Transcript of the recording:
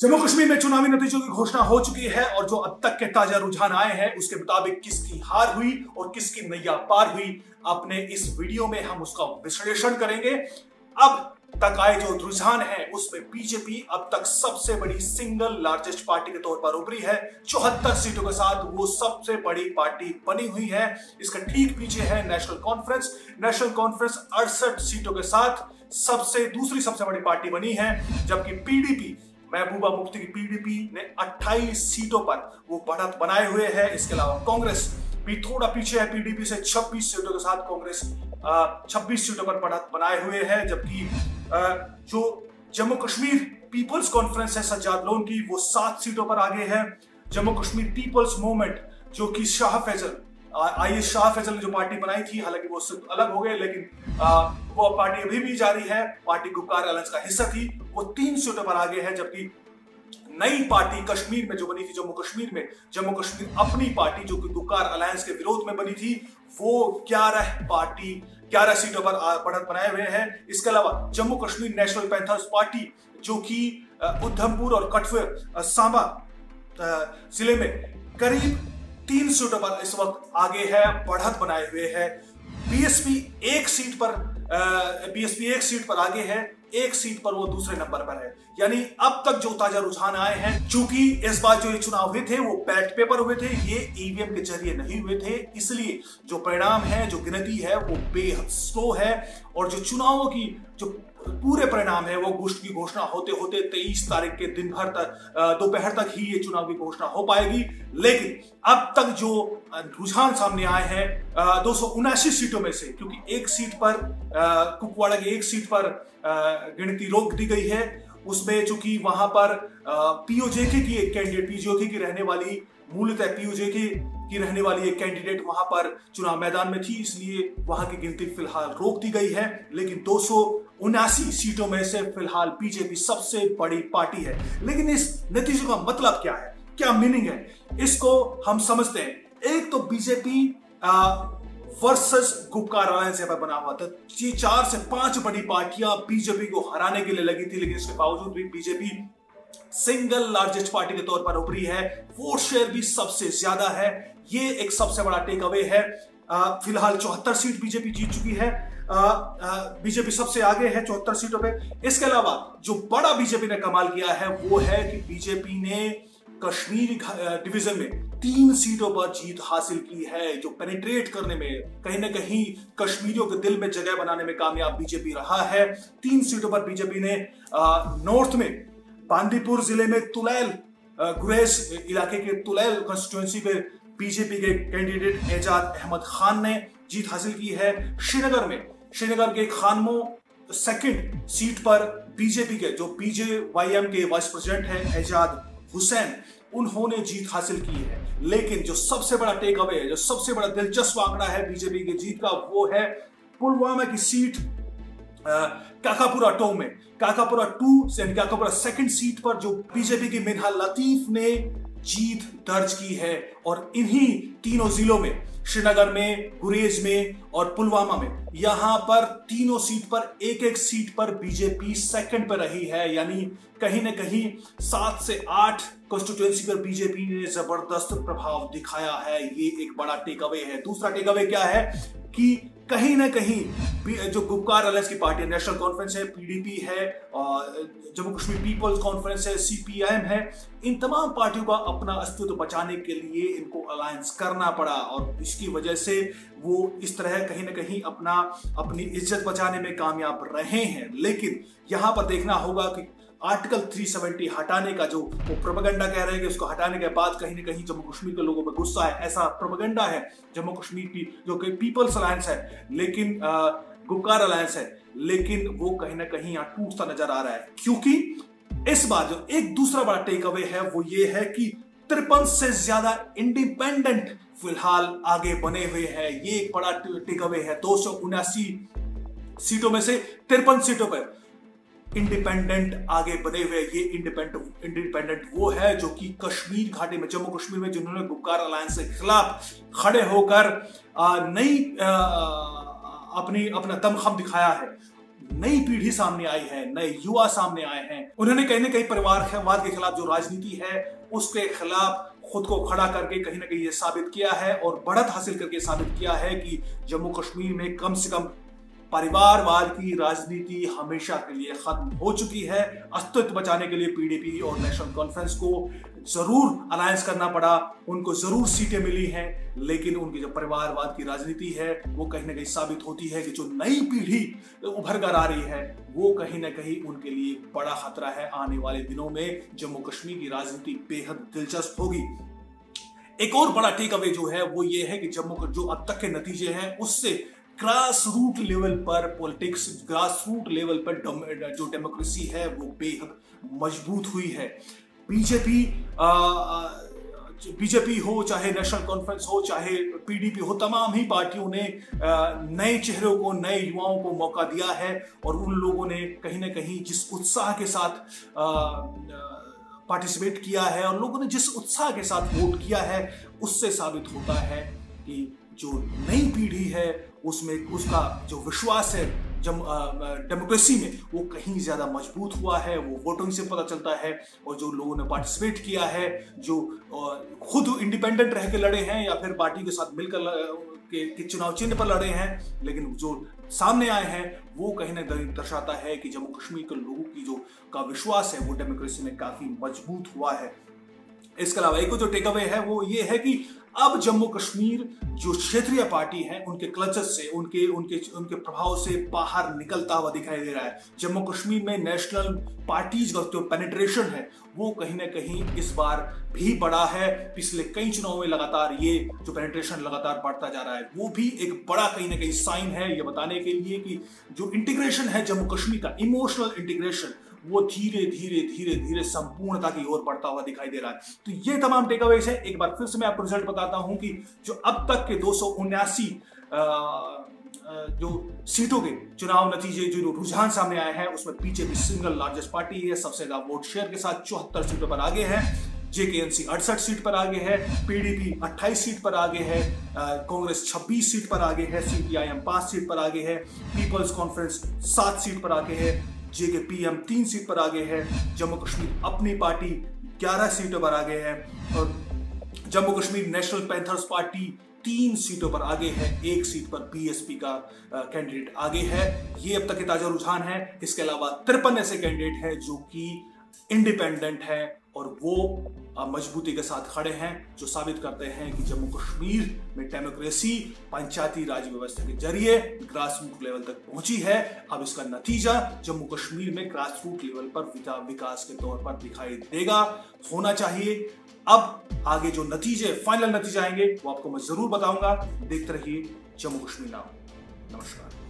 जम्मू कश्मीर में चुनावी नतीजों की घोषणा हो चुकी है और जो अब तक के ताजा रुझान आए हैं उसके मुताबिक किसकी हार हुई और किसकी नैया पार हुई, अपने इस वीडियो में हम उसका विश्लेषण करेंगे। अब तक आए जो रुझान है उसमें बीजेपी अब तक सबसे बड़ी सिंगल लार्जेस्ट पार्टी के तौर पर उभरी है। 74 सीटों के साथ वो सबसे बड़ी पार्टी बनी हुई है। इसका ठीक पीछे है नेशनल कॉन्फ्रेंस। नेशनल कॉन्फ्रेंस 68 सीटों के साथ दूसरी सबसे बड़ी पार्टी बनी है, जबकि पीडीपी महबूबा मुफ्ती की पीडीपी ने 28 सीटों पर वो बढ़त बनाए हुए है। इसके अलावा कांग्रेस भी थोड़ा पीछे है पीडीपी से, 26 सीटों के साथ कांग्रेस 26 सीटों पर बढ़त बनाए हुए है। जबकि जो जम्मू कश्मीर पीपल्स कॉन्फ्रेंस है सज्जाद लोन की, वो 7 सीटों पर आगे है। जम्मू कश्मीर पीपल्स मूवमेंट जो कि शाह फैजल ने जो पार्टी बनाई थी, हालांकि वो उससे अलग हो गए, लेकिन वो पार्टी अभी भी जारी है। पार्टी गुपकार अलायंस का हिस्सा थी, वो 3 सीटों पर आगे है। जबकि नई पार्टी कश्मीर में जो बनी थी, जम्मू कश्मीर अपनी पार्टी जो कि गुपकार अलायंस के विरोध में बनी थी, वो 11 सीटों पर बढ़त बनाए हुए हैं। इसके अलावा Jammu Kashmir national panthers party जो कि उधमपुर और कठुआ सांबा जिले में करीब 3 सीटों पर इस वक्त आगे है, बढ़त बनाए हुए है। बीएसपी एक सीट पर आगे है, 1 सीट पर वो दूसरे नंबर पर है। यानी अब तक जो ताजा रुझान आए हैं, चूंकि इस बार जो ये चुनाव हुए थे वो बैलेट पेपर हुए थे, ये ईवीएम के जरिए नहीं हुए थे, इसलिए जो परिणाम है, जो गिनती है, वो बेहद स्लो है। और जो चुनावों की जो पूरे परिणाम है वो की घोषणा होते होते 23 तारीख के दिन भर तक दोपहर तक ही ये चुनाव की घोषणा हो पाएगी। लेकिन अब तक जो रुझान सामने आए हैं 279 सीटों में से, क्योंकि एक सीट पर कुपवाड़ा की एक सीट पर गिनती रोक दी गई है, उसमें चूंकि वहां पर पीओजेके की एक कैंडिडेट, पीओजेके की रहने वाली मूलतः पीओजेके की रहने वाली एक कैंडिडेट वहां पर चुनाव मैदान में थी, इसलिए वहां की गिनती फिलहाल रोक दी गई है। लेकिन 279 सीटों में से फिलहाल बीजेपी सबसे बड़ी पार्टी है। लेकिन इस नतीजे का मतलब क्या है, क्या मीनिंग है, इसको हम समझते हैं। एक तो बीजेपी वर्सेस गुपकार अलायंस पर बना हुआ था। 4 से 5 बड़ी पार्टियां बीजेपी को हराने के लिए लगी थी, लेकिन इसके बावजूद भी बीजेपी सिंगल लार्जेस्ट पार्टी के तौर पर उभरी है। वोट शेयर भी सबसे ज्यादा है, ये एक सबसे बड़ा टेक अवे है। फिलहाल 74 सीट बीजेपी जीत चुकी है। बीजेपी सबसे आगे है 74 सीटों पे। इसके अलावा जो बड़ा बीजेपी ने कमाल किया है वो है कि बीजेपी ने कश्मीर डिवीजन में 3 सीटों पर जीत हासिल की है, जो पेनिट्रेट करने में कहीं ना कहीं कश्मीरियों के दिल में जगह बनाने में कामयाब बीजेपी रहा है। 3 सीटों पर बीजेपी ने नॉर्थ में बांदीपुर जिले में तुलैल गुरेज इलाके के तुलैल कंस्टिट्यूएंसी पे बीजेपी के कैंडिडेट एजाज अहमद खान ने जीत हासिल की है। श्रीनगर के खानमो 2nd सीट पर बीजेपी के जो बीजेवाईएम के वाइस प्रेसिडेंट हैं एजाज हुसैन, उन्होंने जीत हासिल की है। लेकिन जो सबसे बड़ा टेक अवे है, जो सबसे बड़ा दिलचस्प आंकड़ा है बीजेपी की जीत का, वो है पुलवामा की सीट काकापुरा 2 में, काकापुरा 2nd सीट पर जो बीजेपी की मिन्हा लतीफ ने जीत दर्ज की है। और इन्हीं तीनों जिलों में, श्रीनगर में, गुरेज में और पुलवामा में, यहां पर तीनों सीट पर एक सीट पर बीजेपी 2nd पर रही है। यानी कहीं ना कहीं 7 से 8 कॉन्स्टिट्यूएंसी पर बीजेपी ने जबरदस्त प्रभाव दिखाया है। ये एक बड़ा टेक अवे है। दूसरा टेक अवे क्या है कि कहीं ना कहीं जो गुपकार अलायंस की पार्टी, नेशनल कॉन्फ्रेंस है, पीडीपी है, जम्मू कश्मीर पीपल्स कॉन्फ्रेंस है, सीपीआईएम है, इन तमाम पार्टियों का अपना अस्तित्व बचाने के लिए इनको अलायंस करना पड़ा और इसकी वजह से वो इस तरह कहीं ना कहीं अपनी इज्जत बचाने में कामयाब रहे हैं। लेकिन यहां पर देखना होगा कि आर्टिकल 370 हटाने का जो वो प्रोपेगेंडा कह रहे हैं कि उसको हटाने के बाद कहीं ना कहीं जम्मू कश्मीर के लोगों में गुस्सा है, ऐसा प्रोपेगेंडा है जम्मू कश्मीर की जो कि पीपल्स अलायंस है, लेकिन गुपकार अलायंस है, लेकिन वो कहीं ना कहीं यहाँ टूटता नजर आ रहा है। क्योंकि इस बार जो एक दूसरा बड़ा टेक अवे है वो ये है कि 53 से ज्यादा इंडिपेंडेंट फिलहाल आगे बने हुए हैं। ये एक बड़ा टेक अवे है। 279 सीटों में से 53 सीटों पर इंडिपेंडेंट आगे बने हुए। ये इंडिपेंडेंट वो है जो कि कश्मीर घाटी में, जम्मू कश्मीर में, जिन्होंने गुपकार अलायंस के खिलाफ खड़े होकर अपना दमखम दिखाया है, नई पीढ़ी सामने आई है, नए युवा सामने आए हैं। उन्होंने कहीं ना कहीं परिवारवाद के खिलाफ जो राजनीति है उसके खिलाफ खुद को खड़ा करके कहीं ना कहीं ये साबित किया है और बढ़त हासिल करके साबित किया है कि जम्मू कश्मीर में कम से कम परिवारवाद की राजनीति हमेशा के लिए खत्म हो चुकी है। अस्तित्व बचाने के लिए पीडीपी और नेशनल कॉन्फ्रेंस को जरूर अलायंस करना पड़ा, उनको जरूर सीटें मिली हैं, लेकिन उनकी जो परिवारवाद की राजनीति है वो कहीं ना कहीं साबित होती है कि जो नई पीढ़ी उभर कर आ रही है वो कहीं ना कहीं उनके लिए बड़ा खतरा है। आने वाले दिनों में जम्मू कश्मीर की राजनीति बेहद दिलचस्प होगी। एक और बड़ा टेक अवे जो है वो ये है कि जम्मू का जो अब तक के नतीजे हैं उससे ग्रास रूट लेवल पर पॉलिटिक्स, ग्रास रूट लेवल पर जो डेमोक्रेसी है वो बेहद मजबूत हुई है। बीजेपी हो, चाहे नेशनल कॉन्फ्रेंस हो, चाहे पीडीपी हो, तमाम ही पार्टियों ने नए चेहरों को, नए युवाओं को मौका दिया है और उन लोगों ने कहीं ना कहीं जिस उत्साह के साथ पार्टिसिपेट किया है और लोगों ने जिस उत्साह के साथ वोट किया है उससे साबित होता है कि जो नई पीढ़ी है उसमें उसका जो विश्वास है डेमोक्रेसी में वो कहीं ज्यादा मजबूत हुआ है। वो वोटिंग से पता चलता है और जो लोगों ने पार्टिसिपेट किया है, जो खुद इंडिपेंडेंट रह के लड़े हैं या फिर पार्टी के साथ मिलकर के चुनाव चिन्ह पर लड़े हैं, लेकिन जो सामने आए हैं वो कहीं ना कहीं दर्शाता है कि जम्मू कश्मीर के लोगों की जो का विश्वास है वो डेमोक्रेसी में काफी मजबूत हुआ है। इसके अलावा एक जो टेक अवे है वो ये है कि अब जम्मू कश्मीर जो क्षेत्रीय पार्टी है उनके क्लचेस से, उनके प्रभाव से बाहर निकलता हुआ दिखाई दे रहा है। जम्मू कश्मीर में नेशनल पार्टीज का जो पेनिट्रेशन है वो कहीं ना कहीं इस बार भी बढ़ा है। पिछले कई चुनावों में लगातार ये जो पेनिट्रेशन लगातार बढ़ता जा रहा है वो भी एक बड़ा कहीं ना कहीं साइन है, ये बताने के लिए कि जो इंटीग्रेशन है जम्मू कश्मीर का, इमोशनल इंटीग्रेशन, वो धीरे धीरे धीरे धीरे संपूर्णता की ओर बढ़ता हुआ दिखाई दे रहा है। तो ये तमाम टेकअवेज है। एक बार फिर से मैं आपको रिजल्ट बताता हूं कि जो अब तक के 279 जो सीटों के चुनाव नतीजे, जो रुझान सामने आए हैं उसमें बीजेपी सिंगल लार्जेस्ट पार्टी है, सबसे ज्यादा वोट शेयर के साथ 74 सीटों पर आगे है। जेकेएनसी 68 सीट पर आगे है, पीडीपी 28 सीट पर आगे है, कांग्रेस 26 सीट पर आगे है, सीपीआईएम 5 सीट पर आगे है, पीपल्स कॉन्फ्रेंस 7 सीट पर आगे है, जेकेपीएम 3 सीट पर आगे है, जम्मू कश्मीर अपनी पार्टी 11 सीटों पर आगे है और Jammu Kashmir national panthers party 3 सीटों पर आगे है। 1 सीट पर बीएसपी का कैंडिडेट आगे है। ये अब तक के ताजा रुझान है। इसके अलावा 53 ऐसे कैंडिडेट हैं जो कि इंडिपेंडेंट है और वो मजबूती के साथ खड़े हैं, जो साबित करते हैं कि जम्मू कश्मीर में डेमोक्रेसी पंचायती राज व्यवस्था के जरिए ग्रास रूट लेवल तक पहुंची है। अब इसका नतीजा जम्मू कश्मीर में ग्रास रूट लेवल पर विकास के तौर पर दिखाई देगा, होना चाहिए। अब आगे जो नतीजे, फाइनल नतीजे आएंगे वो आपको मैं जरूर बताऊंगा। देखते रहिए जम्मू कश्मीर नाउ। नमस्कार।